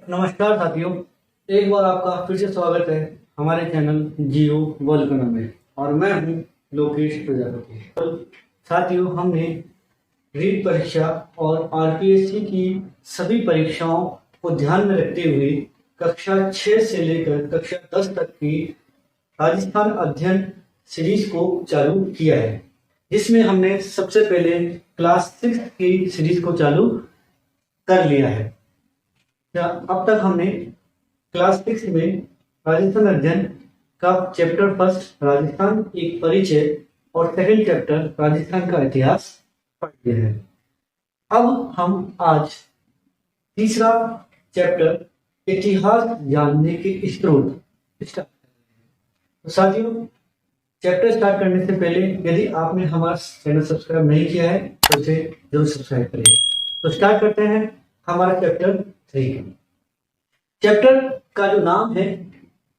नमस्कार साथियों, एक बार आपका फिर से स्वागत है हमारे चैनल जियो वोल्कनो में। और मैं हूं लोकेश प्रजापति। तो साथियों, हमने रीट परीक्षा और आरपीएससी की सभी परीक्षाओं को ध्यान में रखते हुए कक्षा 6 से लेकर कक्षा 10 तक की राजस्थान अध्ययन सीरीज को चालू किया है, जिसमें हमने सबसे पहले क्लास 6 की सीरीज को चालू कर लिया है। अब तक हमने क्लास 6 में राजस्थान अध्ययन का चैप्टर फर्स्ट राजस्थान एक परिचय और सेकंड चैप्टर राजस्थान का इतिहास पढ़ लिया है। अब हम आज तीसरा चैप्टर इतिहास जानने के स्रोत स्टार्ट करेंगे। तो साथियों, चैप्टर स्टार्ट करने से पहले यदि आपने हमारा चैनल सब्सक्राइब नहीं किया है तो उसे जरूर सब्सक्राइब करिए। तो स्टार्ट करते हैं हमारा चैप्टर 3। चैप्टर का जो नाम है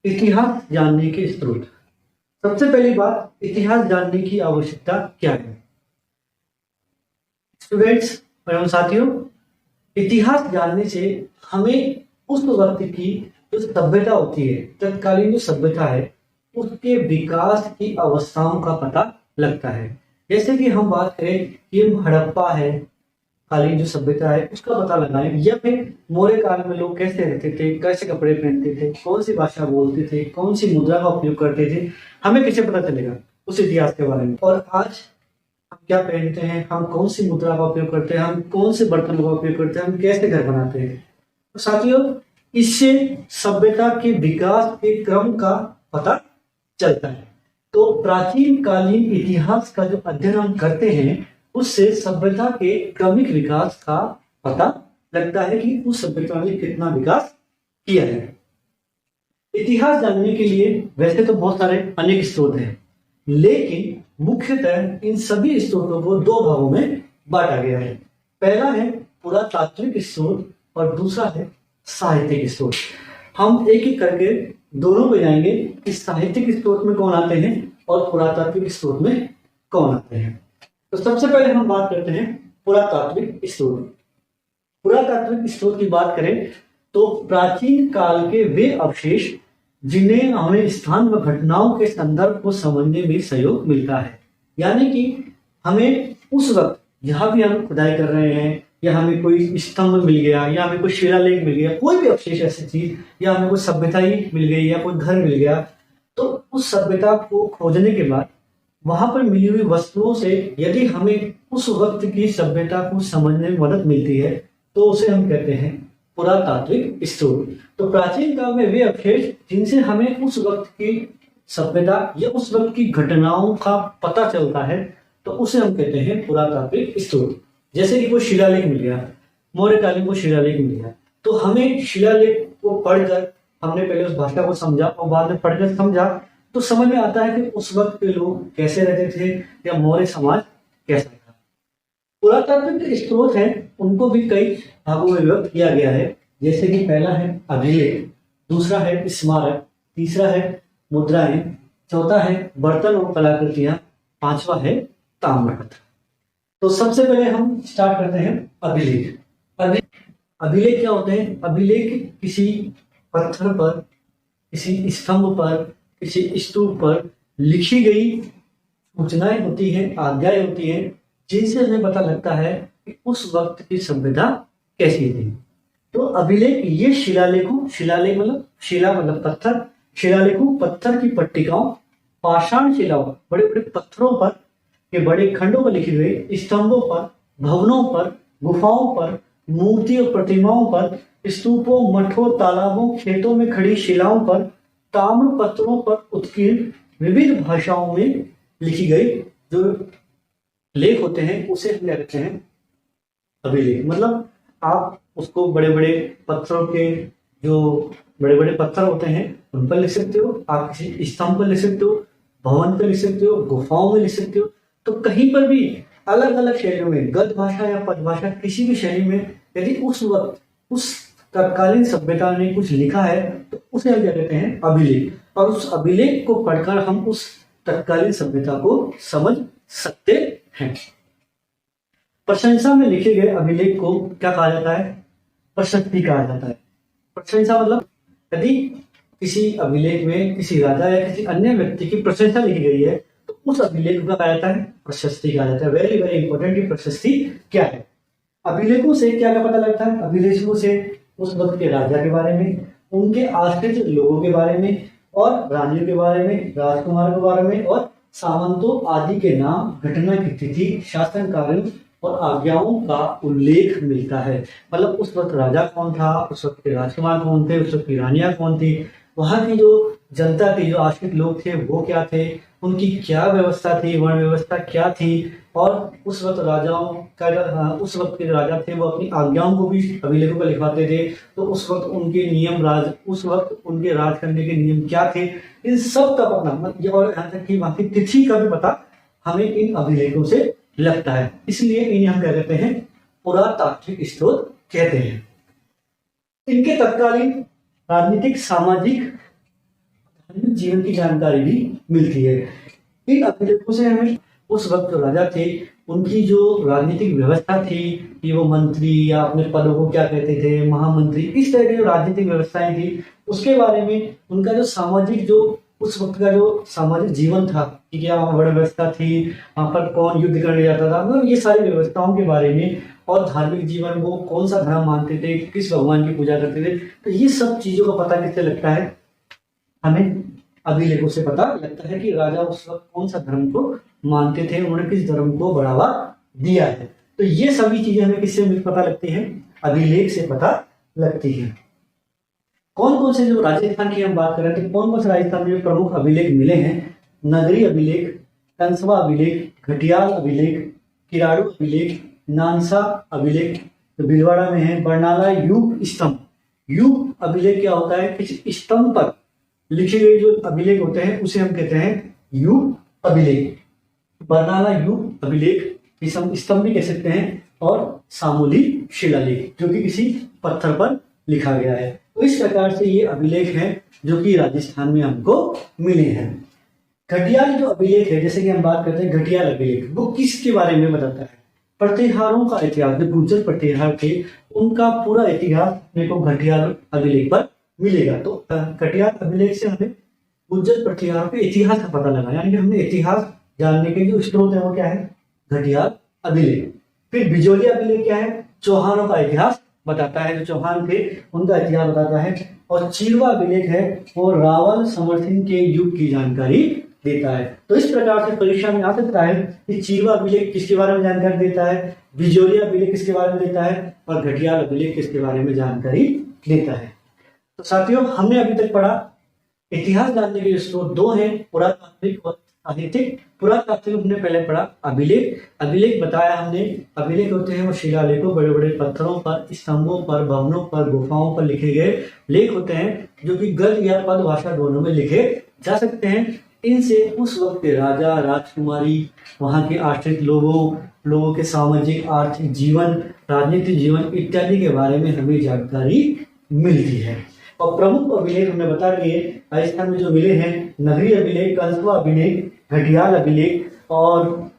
इतिहास जानने के स्रोत। सबसे पहली बात, इतिहास जानने की आवश्यकता क्या है? स्टूडेंट्स एवं साथियों, इतिहास जानने से हमें उस वक्त की जो सभ्यता होती है, तत्कालीन जो सभ्यता है, उसके विकास की अवस्थाओं का पता लगता है। जैसे कि हम बात करें कि हड़प्पा है कालीन जो सभ्यता है, उसका पता लगाएं, या फिर मौर्य काल में लोग कैसे रहते थे, कैसे कपड़े पहनते थे, कौन सी भाषा बोलते थे, कौन सी मुद्रा का उपयोग करते थे, हमें कैसे पता चलेगा उस इतिहास के बारे में। और आज हम क्या पहनते हैं, हम कौन सी मुद्रा का उपयोग करते हैं, हम कौन से बर्तनों का उपयोग करते हैं, हम कैसे घर बनाते हैं। तो साथियों, इससे सभ्यता के विकास के क्रम का पता चलता है। तो प्राचीन कालीन इतिहास का जो अध्ययन हम करते हैं, उससे सभ्यता के क्रमिक विकास का पता लगता है कि उस सभ्यता ने कितना विकास किया है। इतिहास जानने के लिए वैसे तो बहुत सारे अनेक स्रोत हैं, लेकिन मुख्यतः इन सभी स्रोतों को दो भागों में बांटा गया है। पहला है पुरातात्विक स्रोत और दूसरा है साहित्यिक स्रोत। हम एक एक करके दोनों पे जाएंगे कि साहित्यिक स्रोत में कौन आते हैं और पुरातात्विक स्रोत में कौन आते हैं। तो सबसे पहले हम बात करते हैं पुरातात्विक स्रोत। पुरातात्विक स्रोत की बात करें तो प्राचीन काल के वे अवशेष जिन्हें हमें स्थान व घटनाओं के संदर्भ को समझने में सहयोग मिलता है। यानी कि हमें उस वक्त जहां भी हम खुदाई कर रहे हैं, या हमें कोई स्तंभ मिल गया, या हमें कोई शिलालेख मिल गया, कोई भी अवशेष ऐसी चीज, या हमें कोई सभ्यता ही मिल गई, या कोई घर मिल गया, तो उस सभ्यता को खोजने के बाद वहां पर मिली हुई वस्तुओं से यदि हमें उस वक्त की सभ्यता को समझने में मदद मिलती है, तो उसे हम कहते हैं पुरातात्विक स्रोत। तो प्राचीन काल में वे अवशेष जिनसे हमें उस वक्त की सभ्यता या उस वक्त की घटनाओं का पता चलता है, तो उसे हम कहते हैं पुरातात्विक स्रोत। जैसे कि कोई शिलालेख मिल गया, मौर्यकालीन को शिलालेख मिल गया, तो हमें शिलालेख को पढ़कर हमने पहले उस भाषा को समझा और बाद में पढ़कर समझा, तो समझ में आता है कि उस वक्त के लोग कैसे रहते थे या मौर्य समाज कैसा था। पुरातात्विक स्रोत हैं, उनको भी कई भागों में विभक्त किया गया है। जैसे कि पहला है अभिलेख, दूसरा है स्मारक, तीसरा है मुद्राएं, चौथा है बर्तन और कलाकृतियां, पांचवा है ताम्रपत्र। तो सबसे पहले हम स्टार्ट करते हैं अभिलेख। अभिलेख क्या होते हैं? अभिलेख किसी पत्थर पर, किसी स्तंभ पर, किसी स्तूप पर लिखी गई सूचनाएं होती हैं, आज्ञाएं होती हैं, जिनसे हमें पता लगता है कि उस वक्त की सभ्यता कैसी थी। तो अभिलेख ये शिलालेखों, शिलालेख मतलब शिला मतलब पत्थर, शिलालेखों पत्थर की पट्टिकाओं, पाषाण शिलाओं, बड़े बड़े पत्थरों पर के बड़े खंडों पर लिखी गई, स्तंभों पर, भवनों पर, गुफाओं पर, मूर्ति और प्रतिमाओं पर, स्तूपों, मठों, तालाबों, खेतों में खड़ी शिलाओं पर, ताम्र पत्रों पर उत्कीर्ण विविध भाषाओं में लिखी गई जो लेख होते हैं, उसे हम कहते हैं अभिलेख। मतलब आप उसको बड़े बड़े पत्थरों के, जो बड़े बड़े पत्थर होते हैं, उन पर लिख सकते हो, आप किसी स्तंभ पर लिख सकते हो, भवन पर लिख सकते हो, गुफाओं में लिख सकते हो। तो कहीं पर भी अलग अलग शैलियों में, गद्य भाषा या पद्य भाषा, किसी भी शैली में यदि उस वक्त उस तत्कालीन सभ्यता ने कुछ लिखा है, तो उसे हम क्या कहते हैं? अभिलेख। और उस अभिलेख को पढ़कर हम उस तत्कालीन सभ्यता को समझ सकते हैं। प्रशंसा में लिखे गए अभिलेख को क्या कहा जाता है? प्रशस्ति कहा जाता है। प्रशंसा मतलब यदि किसी अभिलेख में किसी राजा या किसी अन्य व्यक्ति की प्रशंसा लिखी गई है तो उस अभिलेख का कहा जाता है प्रशस्ति कहा जाता है। वेरी वेरी इंपॉर्टेंट, ये प्रशस्ति क्या है। अभिलेखों से क्या क्या पता लगता है? अभिलेखों से उस वक्त के राजा के बारे में, उनके आश्रित लोगों के बारे में, और रानियों के बारे में, राजकुमार के बारे में, और सामंतों आदि के नाम, घटना की तिथि, शासन कार्यों और आज्ञाओं का उल्लेख मिलता है। मतलब उस वक्त राजा कौन था, उस वक्त के राजकुमार कौन थे, उस वक्त की रानियां कौन थी, वहां की जो जनता थी, जो आश्रित लोग थे वो क्या थे, उनकी क्या व्यवस्था थी, वर्ण व्यवस्था क्या थी, और उस वक्त राजाओं का उस वक्त के राजा थे वो अपनी आज्ञाओं को भी अभिलेखों पर लिखवाते थे। तो उस वक्त उनके नियम उस वक्त उनके राज करने के नियम क्या थे, इन सब का पता, और यहाँ तक कि वहां की तिथि का भी पता हमें इन अभिलेखों से लगता है। इसलिए इन्हें हम क्या कहते हैं? पुरातात्विक स्रोत कहते हैं। इनके तत्कालीन राजनीतिक, सामाजिक, धार्मिक जीवन की जानकारी भी मिलती है। इन अभिलेखों से हमें उस वक्त जो राजा थे उनकी जो राजनीतिक व्यवस्था थी कि वो मंत्री या अपने पदों को क्या कहते थे, महामंत्री, इस तरह की जो राजनीतिक व्यवस्थाएं थी उसके बारे में, उनका जो सामाजिक, जो उस वक्त का जो सामाजिक जीवन था कि क्या वहाँ वर्ण व्यवस्था थी, वहां पर कौन युद्ध करने जाता था, मतलब ये सारी व्यवस्थाओं के बारे में, और धार्मिक जीवन, वो कौन सा धर्म मानते थे, किस भगवान की पूजा करते थे, तो ये सब चीजों का पता किससे लगता है? हमें अभिलेखों से पता लगता है कि राजा उस वक्त कौन सा धर्म को मानते थे, उन्होंने किस धर्म को बढ़ावा दिया है। तो ये सभी चीजें हमें किससे पता लगती है? अभिलेख से पता लगती है। कौन कौन से, जो राजस्थान की हम बात कर रहे थे, कौन कौन से राजस्थान में प्रमुख अभिलेख मिले हैं? नगरी अभिलेख, कंसवा अभिलेख, घटियाल अभिलेख, किराड़ू अभिलेख, नानसा अभिलेख, तो भीलवाड़ा में है। बरनाला युग स्तंभ। युग अभिलेख क्या होता है? किसी स्तंभ पर लिखे गए जो अभिलेख होते हैं उसे हम कहते हैं युग अभिलेख। बरनाला युग अभिलेख इस हम स्तंभ भी कह सकते हैं, और सामूली शिलालेख जो कि किसी पत्थर पर लिखा गया है। तो इस प्रकार से ये अभिलेख हैं जो कि राजस्थान में हमको मिले हैं। घटियाल जो अभिलेख है, जैसे कि हम बात करते हैं घटियाल अभिलेख, वो किसके बारे में बताता है? प्रतिहारों का इतिहास, जो गुर्जर प्रतिहार थे उनका पूरा इतिहास अपने को घटियाल अभिलेख पर मिलेगा। तो घटियाल अभिलेख से हमें गुर्जर प्रतिहारों के इतिहास का पता लगा, यानी कि हमने इतिहास जानने के जो स्रोत है वो क्या है? घटियाल अभिलेख। फिर बिजोलिया अभिलेख क्या है? चौहानों का इतिहास बताता है, जो चौहान थे उनका इतिहास बताता है। और चीरवा अभिलेख है, वो रावल समर सिंह के युग की जानकारी देता है। तो इस प्रकार से परीक्षा में आ सकता है कि चीरवा अभिलेख किसके बारे में जानकारी देता है, बिजोलिया अभिलेख किसके बारे में देता है, और घटियाल अभिलेख किसके बारे में जानकारी देता है। तो साथियों, हमने अभी तक पढ़ा इतिहास जानने के स्रोत दो हैं, पुरातात्विक और साहित्यिक। पुरातात्विक हमने पहले पढ़ा अभिलेख। अभिलेख बताया हमने, अभिलेख होते हैं वो शिलालेखों, बड़े बड़े पत्थरों पर, स्तंभों पर, भवनों पर, गुफाओं पर लिखे गए लेख होते हैं जो कि गद्य या पद भाषा दोनों में लिखे जा सकते हैं। इनसे उस वक्त के राजा, राजकुमारी, वहां के आश्रित लोगों के सामाजिक, आर्थिक जीवन, राजनीतिक जीवन इत्यादि के बारे में हमें जानकारी मिलती है। और प्रमुख अभिलेख हमने बता दिए राजस्थान में जो मिले हैं, नगरी अभिलेख, कंसवा अभिलेख, घटियाल अभिलेख और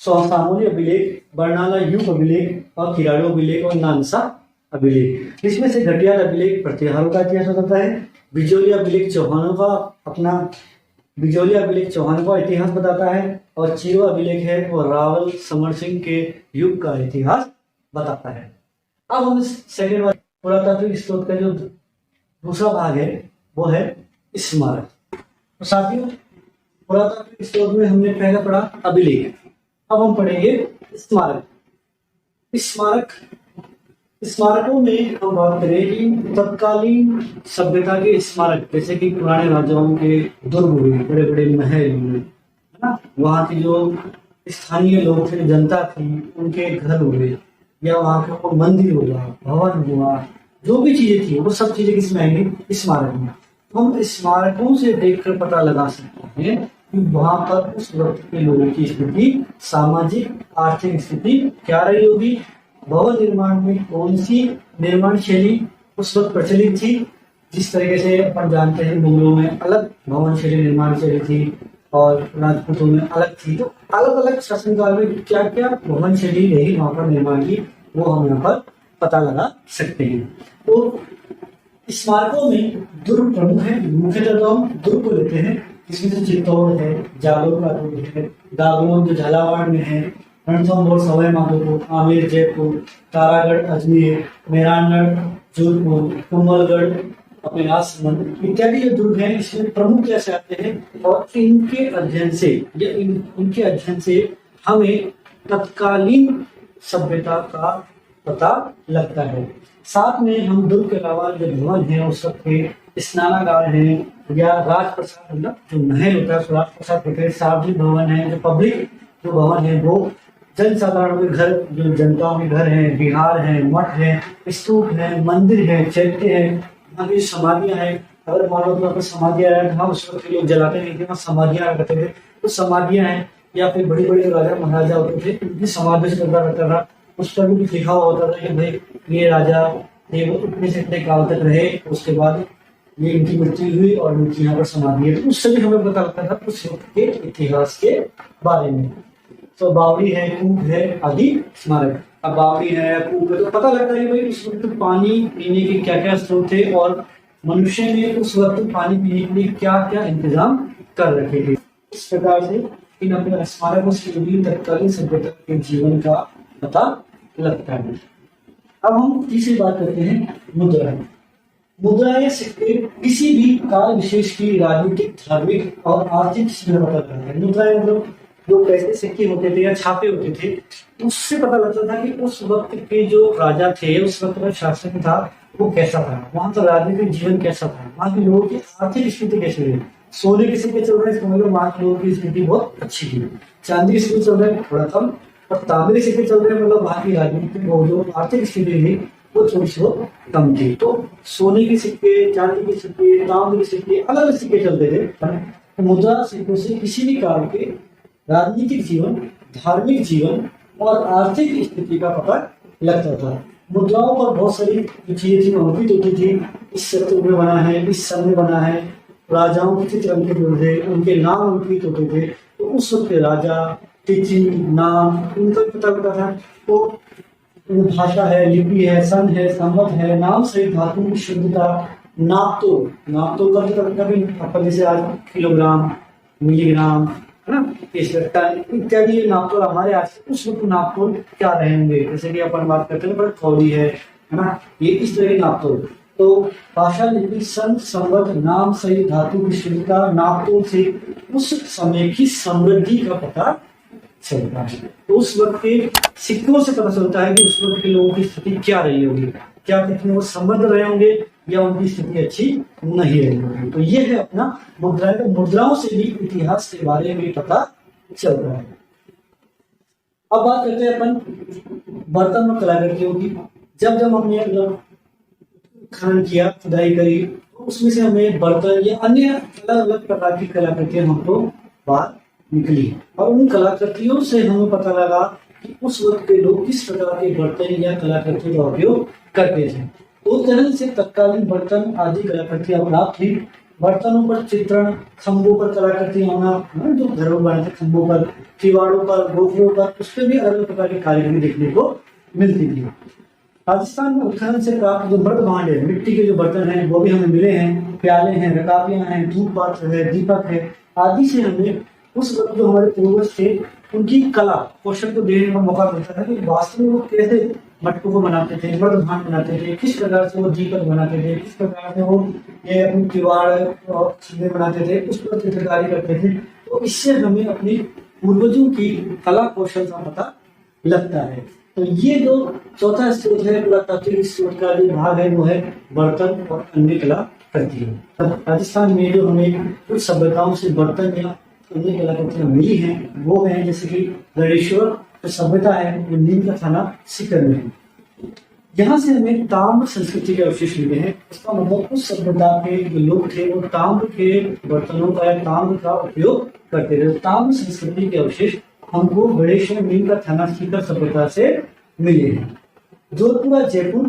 सामूली अभिलेख, बरनाला युग अभिलेख और किराड़ू अभिलेख और नानसा अभिलेख। इसमें से घटियाल अभिलेख प्रतिहारों का इतिहास बताता है, बिजोलिया अभिलेख चौहानों का इतिहास बताता है, और चीरवा अभिलेख है वो रावल समर सिंह के युग का इतिहास बताता है। अब हम सेकेंड वाले पुरातात्विक स्रोत का जो दूसरा भाग है वो है स्मारक। तो साथियों, पुरातात्विक स्रोत में हमने पहले पढ़ा अभिलेख, अब हम पढ़ेंगे स्मारक। स्मारकों में हम बात करें कि तत्कालीन सभ्यता के स्मारक, जैसे कि पुराने राजाओं के दुर्ग हुए, बड़े बड़े महल हुए, है ना, वहाँ की जो स्थानीय लोग थे, जनता थी, उनके घर हुए, या वहाँ के कोई मंदिर हुआ, भवन हुआ, जो भी चीजें थी वो सब चीजें किसमें आएंगी? स्मारक में। हम स्मारकों से देखकर पता लगा सकते हैं कि वहां पर उस वक्त के लोगों की स्थिति, सामाजिक आर्थिक स्थिति क्या रही होगी, भवन निर्माण में कौन सी निर्माण शैली उस वक्त प्रचलित थी। जिस तरीके से अपन जानते हैं मुगलों में अलग भवन शैली, निर्माण शैली थी, और राजपूतों में अलग थी। तो अलग अलग शासनकाल में क्या क्या भवन शैली रही वहां पर निर्माण की, वो हम यहाँ पर पता लगा सकते हैं। तो स्मारकों में दुर्ग प्रमुख है। मुख्यतः तो हम दुर्ग को लेते हैं, इसमें से चित्तौड़ है, जालोर का दुर्ग है, गागलोन जो झालावाड़ में है, रणथंभौर सवाई माधोपुर, आमेर जयपुर, तारागढ़ अजमेर, मेहरानगढ़ जोधपुर, कुंभलगढ़ अपने राजसमंद इत्यादि जो दुर्ग हैं इसमें प्रमुख कैसे आते हैं, और इनके अध्ययन से या इनके अध्ययन से हमें तत्कालीन सभ्यता का पता लगता है। साथ में हम दुर्ग के अलावा जो भवन है उस वक्त के स्नानागार है या राजप्रसाद, मतलब जो महल होता है राजप्रसाद होते हैं, सार्वजनिक भवन है, जो पब्लिक जो भवन है वो जनसाधारण के घर, जो जनताओं के घर हैं, विहार है, मठ है, स्तूप है, मंदिर है, चैत्य है, वहाँ की समाधियां हैं। अगर मान लो तो समाधियां है, हाँ उस वक्त लोग जलाते नहीं थे, वहाँ समाधियां रखते थे, तो समाधियां हैं या फिर बड़ी बड़ी राजा महाराजा होते थे उनकी समाधि से पता करता था, उस पर भी कुछ लिखा हुआ होता था कि भाई ये राजा थे वो इतने से इतने काल तक रहे, उसके बाद ये इनकी मृत्यु हुई और इनकी यहाँ पर समाधि है, तो उससे भी हमें पता लगता था उस वक्त के इतिहास के बारे में। तो बावड़ी है, कूप है आदि स्मारक। अब बावड़ी है, कूप है, तो पता लगता है कि भाई उस वक्त पानी पीने के क्या क्या स्रोत थे और मनुष्य ने उस वक्त पानी पीने के लिए क्या क्या इंतजाम कर रखे थे। इस प्रकार से इन अपने स्मारकों से जुड़ी तत्कालीन सभ्यता के जीवन का पता लगता है। अब हम तीसरी बात करते हैं मुद्राएं। मुद्राएं सिक्के किसी भी काल विशेष की राजनीतिक, धार्मिक और आर्थिक स्थिति पता लगता है। मुद्राएं मतलब जो पैसे सिक्के होते थे या छापे होते थे, उससे पता लगता था कि उस वक्त के जो राजा थे, उस वक्त का शासन था वो कैसा था, वहां का राजनीतिक जीवन कैसा था, वहां के लोगों की आर्थिक स्थिति कैसी रही। सोने के सिक्के चल रहे हैं, समझ लो वहां के लोगों की स्थिति बहुत अच्छी थी। चांदी के सिक्के चल रहे हैं थोड़ा कम, और तांबे के सिक्के चल रहे हैं, मतलब वहां की राजनीतिक जो आर्थिक स्थिति थी वो थोड़ी सी कम थी। तो सोने के सिक्के, चांदी के सिक्के, तांबे के सिक्के, अलग अलग सिक्के चलते थे। तो मुद्रा सिक्कों से किसी भी काल के राजनीतिक जीवन, धार्मिक जीवन और आर्थिक स्थिति का पता लगता था। मुद्राओं पर बहुत सारी चीजें थी, अंकित होती थी, इस शत्रु में बना है, इस सन में बना है, राजाओं के चित्र अंकित होते थे, उनके नाम अंकित होते थे, तो उस वक्त के राजा, तिथि, नाम उनका पता लगता था। तो भाषा है, लिपि है, सन है, संवत है, नाम सहित धातु की शुद्धता, नापतोल का भी अपन जैसे आज किलोग्राम, मिलीग्राम है ना, टन इत्यादि नापतोल हमारे आज उस वक्त नापतोल क्या रहेंगे, जैसे कि अपन बात करते हैं थौली है ना, ये इस तरह के नापतोल। तो भाषा, लिपि, सन, संवत, नाम सहित धातु की शुद्धता, नापतोल से उस समय की समृद्धि का पता चलता है। तो उस वक्त के सिक्कों से पता चलता है कि उस वक्त के लोगों की स्थिति क्या रही होगी, क्या कितने वो समृद्ध रहे होंगे या उनकी स्थिति अच्छी नहीं रही होगी। तो ये है अपना मुद्राएं। तो मुद्राओं से भी इतिहास के बारे में पता चलता है। अब बात करते हैं अपन बर्तन और कलाकृतियों की। जब हमने खनन किया, खुदाई करी, तो उसमें से हमें बर्तन या अन्य अलग अलग प्रकार की कलाकृतियां हमको बाहर निकली, और उन कलाकृतियों से हमें पता लगा कि उस वक्त के लोग किस प्रकार के बर्तन या कलाकृतियों का उपयोग करते थे। उस तरह से तत्कालीन बर्तन आदि कलाकृतियां प्राप्त हुई। बर्तनों पर चित्रण, खंभों पर कलाकृतियां होना, जो घरों बने थे खंभों पर, किवाड़ों पर, गोफरों पर, उस पर भी अलग अलग प्रकार की कारीगरी देखने को मिलती थी। राजस्थान में उत्खनन से प्राप्त जो मृद भांड है, मिट्टी के जो बर्तन हैं वो भी हमें मिले हैं। प्याले हैं, रकाबियां हैं, धूप पात्र है, दीपक है आदि से हमें उस वक्त जो हमारे पूर्वज थे उनकी कला कौशल को देखने का मौका मिलता है कि वास्तव में वो कैसे मटकों को बनाते थे, मृद भांड बनाते थे, किस प्रकार से वो दीपक बनाते थे, किस प्रकार से वो ये अपनी किवाड़ और चीजें बनाते थे, उस पर चित्रकारी करते थे। तो इससे हमें अपने पूर्वजों की कला कौशल का पता लगता है। तो ये जो चौथा स्रोत है पुरातात्विक स्रोत का जो भाग है वो है बर्तन और अन्य कलाकृतियां। राजस्थान में जो हमें कुछ सभ्यताओं से बर्तन या अन्य कलाकृतियां मिली हैं वो है जैसे कि गणेश्वर सभ्यता है जो नीम का थाना सीकर में है। यहाँ से हमें ताम्र संस्कृति के अवशेष मिले हैं। इसका मतलब उस सभ्यता के जो लोग थे वो ताम्र के बर्तनों का या ताम्र का उपयोग करते थे। ताम्र संस्कृति के अवशेष हमको गणेश्वर नीम का थाना सीकर सभ्यता से मिले हैं। जोधपुरा, जयपुर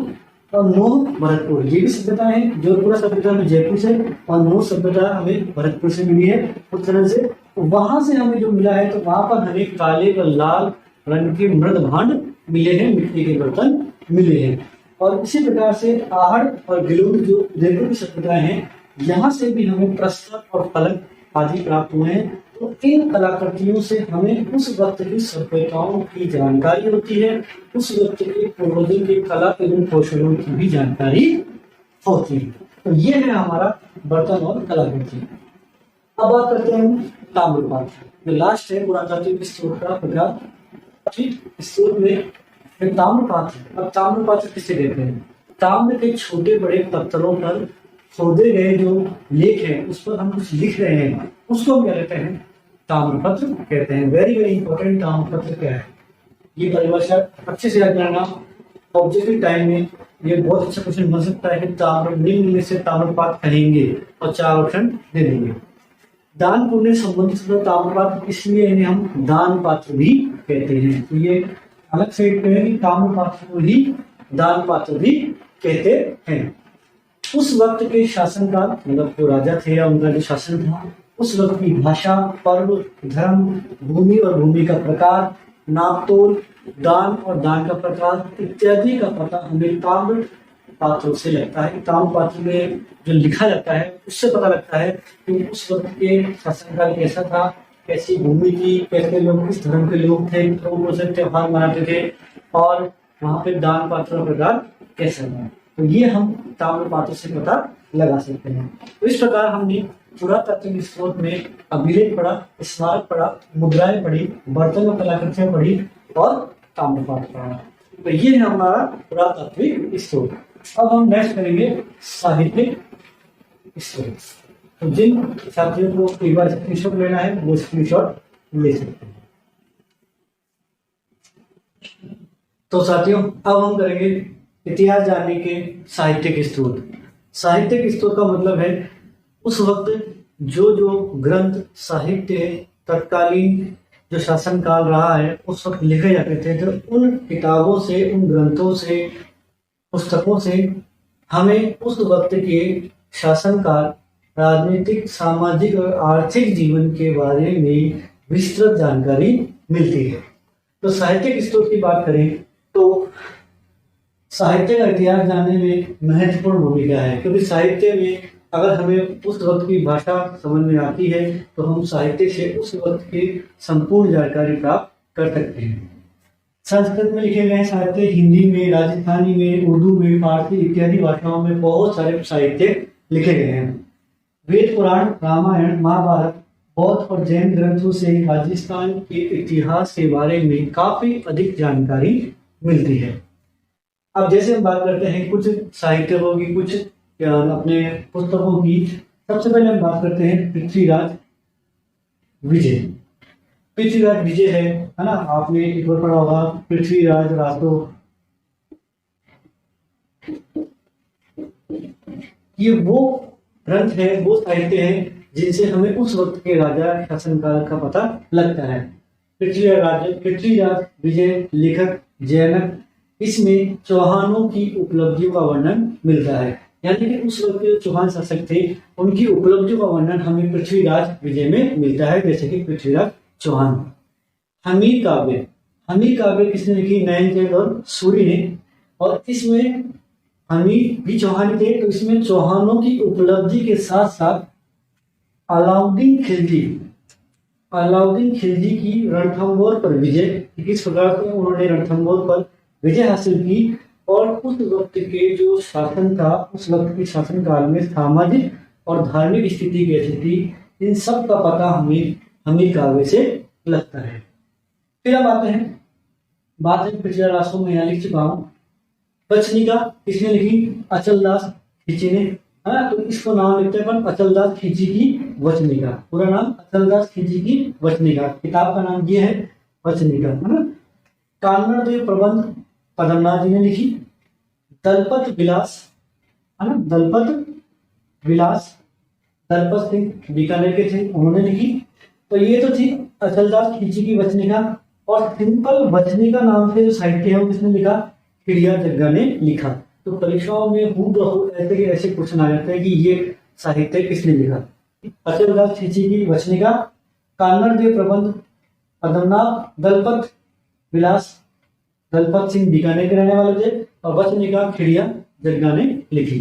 और नोह भरतपुर ये भी सभ्यता है। जोधपुरा सभ्यता में जयपुर से और नोह सभ्यता हमें भरतपुर से मिली है। उस तरह से वहां से हमें जो मिला है तो वहां पर हमें काले व लाल रंग के मृद भांड मिले हैं, मिट्टी के बर्तन मिले हैं। और इसी प्रकार से आहड़ और गिलूट जो उदयपुर की सभ्यताएं हैं, यहाँ से भी हमें प्रस्तर और फलक आदि प्राप्त हुए हैं। तो इन कलाकृतियों से हमें उस वक्त की सभ्यताओं की जानकारी होती है, उस वक्त के पूर्वजों की कला एवं कौशलों की भी जानकारी होती है। तो ये है हमारा बर्तन और कलाकृति। अब बात करते हैं ताम्रपात्र। जो लास्ट है पुरातात्विक स्रोत का प्रकार, ठीक स्रोत में ताम्रपात्र। अब ताम्रपात्र किसे कहते हैं? ताम्र के छोटे बड़े पत्थरों पर खोदे गए जो लेख है, उस पर हम कुछ लिख रहे हैं, उसको हम क्या कहते हैं? ताम्रपत्र कहते हैं। वेरी वेरी इंपॉर्टेंट, ताम्रपत्र क्या है ये परिभाषा अच्छे से याद करना। ऑब्जेक्टिव टाइम में ये बहुत अच्छा क्वेश्चन बन सकता है कि ताम्र निम्न में से ताम्रपात्र कहेंगे और 4 ऑप्शन दे देंगे। दान पुण्य संबंधित ताम्रपात्र, इसलिए इन्हें हम दान पात्र भी कहते हैं। तो ये अलग से ताम्रपात्र को ही दान पात्र भी कहते हैं। उस वक्त के शासनकाल, मतलब जो राजा थे या उनका जो शासन था, उस वक्त की भाषा, पर्व, धर्म, भूमि और भूमि का प्रकार, नापतोल, दान और दान का प्रकार इत्यादि का पता हमें ताम्र पात्रों से लगता है। ताम्र पात्र में जो लिखा जाता है उससे पता लगता है कि उस वक्त के शासनकाल कैसा था, कैसी भूमि थी, कैसे लोग, किस धर्म के लोग थे, कौन से त्योहार मनाते थे और वहां पे दान पात्र का प्रकार कैसा था। तो ये हम ताम्र पात्र से पता लगा सकते हैं। तो इस प्रकार हमने पुरातात्विक स्रोत में अभिलेख पढ़ा, स्मारक पढ़ा, मुद्राएं पढ़ी, बर्तन और कलाकृतियां पढ़ी और ताम्र पात्र पढ़ा। तो ये है हमारा पुरातात्विक स्रोत। अब हम नेक्स्ट करेंगे साहित्यिक स्रोत। तो जिन छात्रों को एक बार स्क्रीनशॉट लेना है वो स्क्रीनशॉट ले सकते हैं। तो साथियों अब हम करेंगे इतिहास जानने के साहित्यिक स्रोत। साहित्यिक स्रोत का मतलब है उस वक्त जो जो ग्रंथ, साहित्य, तत्कालीन जो शासन काल रहा है उस वक्त लिखे जाते थे, तो उन किताबों से, उन ग्रंथों से, पुस्तकों से हमें उस वक्त के शासन काल, राजनीतिक, सामाजिक और आर्थिक जीवन के बारे में विस्तृत जानकारी मिलती है। तो साहित्यिक स्रोत की बात करें तो साहित्य का इतिहास जानने में महत्वपूर्ण भूमिका है, क्योंकि साहित्य में अगर हमें उस वक्त की भाषा समझ में आती है तो हम साहित्य से उस वक्त की संपूर्ण जानकारी प्राप्त कर सकते हैं। संस्कृत में लिखे गए साहित्य, हिंदी में, राजस्थानी में, उर्दू में, फारसी इत्यादि भाषाओं में बहुत सारे साहित्य लिखे गए हैं। वेद, पुराण, रामायण, महाभारत, बौद्ध और जैन ग्रंथों से राजस्थान के इतिहास के बारे में काफी अधिक जानकारी मिलती है। अब जैसे हम बात करते हैं कुछ साहित्यों की, कुछ अपने पुस्तकों की, सबसे पहले हम बात करते हैं पृथ्वीराज विजय। पृथ्वीराज विजय है ना, आपने एक बार पढ़ा होगा पृथ्वीराज रातो। ये वो ग्रंथ है, वो साहित्य है जिनसे हमें उस वक्त के राजा शासनकाल का पता लगता है। पृथ्वीराज विजय लेखक जैनक, इसमें चौहानों की उपलब्धियों का वर्णन मिलता है। यानी कि उस वक्त के चौहान शासक थे, उनकी उपलब्धियों का वर्णन हमें पृथ्वीराज विजय में मिलता है, जैसे कि पृथ्वीराज चौहान। हमीर काव्य, हमीर काव्य किसने लिखी? नयनचंद और सूरी ने। और इसमें हमीर भी चौहान थे, तो इसमें चौहानों की उपलब्धि के साथ साथ अलाउद्दीन खिलजी की रणथंभौर पर विजय, किस प्रकार से उन्होंने रणथंभौर पर विजय हासिल की, और उस वक्त के जो शासन था, उस वक्त के शासन काल में सामाजिक और धार्मिक स्थिति कैसी थी, इन सब का पता हमें हमीर काव्य से लगता है। फिर अब आते हैं, बात है पृथ्वीराज रासो में यहाँ लिख चुका हूँ। वचनिका किसने लिखी? अचलदास खिची ने, है ना। तो इसको नाम लिखते हैं अचलदास खिची की वचनिका। पूरा नाम अचलदास खिची की वचनिका। किताब का नाम ये है वचनिका, है ना। कान्नड़ देव प्रबंध पद्मनाथ जी ने लिखी। दलपत विलास, है ना, दलपत विलास दलपत सिंह बीकानेर के थे, उन्होंने लिखी। तो ये तो थी अचलदास खिची की वचनिका। और सिंपल वचनिका नाम से जो साहित्य है वो किसने लिखा? खिड़िया जग्गा ने लिखा। तो परीक्षाओं में हूबहू ऐसे के ऐसे क्वेश्चन आ जाते हैं कि ये साहित्य किसने लिखा? अचलदास खिची की वचनिका, कान्नड़ देव प्रबंध पद्मनाथ, दलपत विलास दलपत सिंह बीकानेर के रहने वाले थे, और वचनिका खिड़िया जग्गा ने लिखी।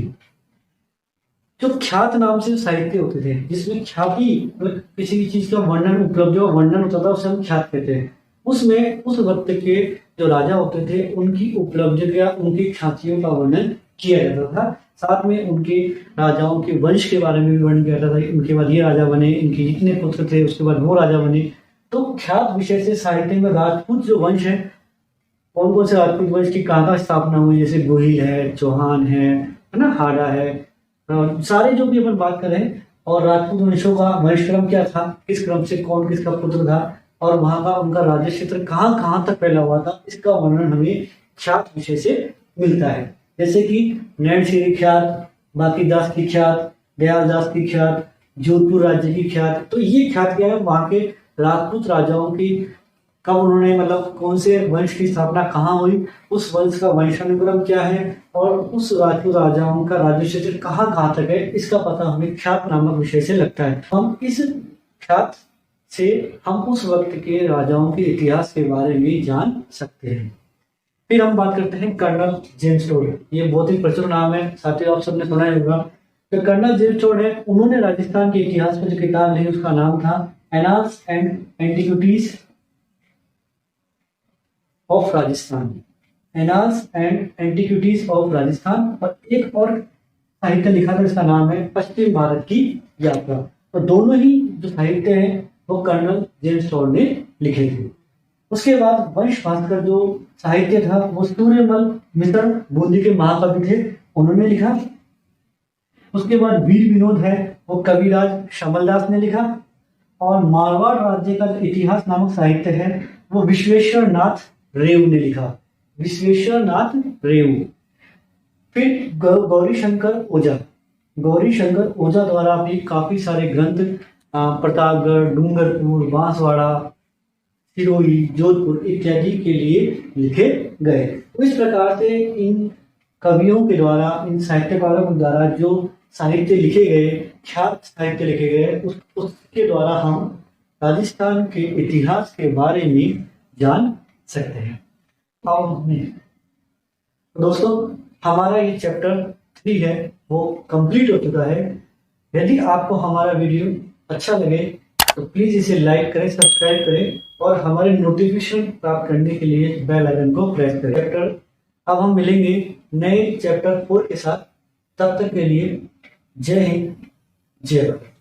जो ख्यात नाम से साहित्य होते थे, जिसमें ख्याति मतलब किसी भी चीज का वर्णन, उपलब्धियों का वर्णन होता था, उसे हम ख्यात कहते हैं। उसमें उस वक्त के जो राजा होते थे उनकी उपलब्धियां, उनकी ख्यातियों का वर्णन किया जाता था। साथ में उनके राजाओं के वंश के बारे में भी वर्णन किया जाता था। उनके बाद ये राजा बने, इनके जितने पुत्र थे उसके बाद वो राजा बने। तो ख्यात विषय से साहित्य में राजपूत जो वंश है, कौन कौन से राजपूत वंश की कहाँ कहाँ स्थापना हुई, जैसे गोहिल है, चौहान है ना, हाड़ा है, सारे जो भी अपन बात कर रहे हैं। और राजपूत वंशों का वंशक्रम क्या था, किस क्रम से कौन किसका पुत्र था, और वहां का उनका राज्य क्षेत्र कहाँ कहाँ तक फैला हुआ था, इसका वर्णन हमें ख्यात विषय से मिलता है। जैसे कि नैन सिंह ख्यात, बाकी दास की ख्यात, दयाल दास की ख्यात, जोधपुर राज्य की ख्यात। तो ये ख्यात क्या है, वहां के राजपूत राजाओं की कब उन्होंने मतलब कौन से वंश की स्थापना कहाँ हुई, उस वंश का वंशानुक्रम क्या है, और उस राजपूत राजाओं का राज्य क्षेत्र कहाँ कहाँ तक है, इसका पता हमें ख्यात नामक विषय से लगता है। हम इस ख्यात से हम उस वक्त के राजाओं के इतिहास के बारे में जान सकते हैं। फिर हम बात करते हैं कर्नल जेम्स टोड। ये बहुत ही प्रचुर नाम है, साथियों आप सबने सुना ही होगा। तो कर्नल जेम्स टोड है, उन्होंने राजस्थान के इतिहास में जो किताब लिखी उसका नाम था annals and antiquities of Rajasthan, annals and antiquities of Rajasthan. और एक और साहित्य लिखा था जिसका नाम है पश्चिम भारत की यात्रा। तो दोनों ही जो साहित्य हैं वो कर्नल जेम्स टोड ने लिखे थे। उसके बाद वंश भास्कर जो साहित्य था वो सूर्यमल मिश्र बूंदी के महाकवि थे, उन्होंने लिखा। उसके बाद वीर विनोद है, वो कविराज शमलदास ने लिखा। और मारवाड़ राज्य का जो इतिहास नामक साहित्य है वो विश्वेश्वर नाथ रेव ने लिखा, विश्वेश्वर नाथ रेव। फिर गौरी शंकर ओझा, गौरी शंकर ओझा द्वारा भी काफी सारे ग्रंथ प्रतापगढ़, डूंगरपुर, बांसवाड़ा, सिरोही, जोधपुर इत्यादि के लिए लिखे गए। तो इस प्रकार से इन कवियों के द्वारा, इन साहित्यकारों के द्वारा जो साहित्य लिखे गए, ख्यात साहित्य लिखे गए, उसके द्वारा हम राजस्थान के इतिहास के बारे में जान सकते हैं। अब दोस्तों हमारा ये चैप्टर 3 है वो कंप्लीट हो चुका है। यदि आपको हमारा वीडियो अच्छा लगे तो प्लीज इसे लाइक करें, सब्सक्राइब करें और हमारे नोटिफिकेशन प्राप्त करने के लिए बेल आइकन को प्रेस करें। चैप्टर अब हम मिलेंगे नए चैप्टर 4 के साथ। तब तक के लिए जय हिंद, जय भारत।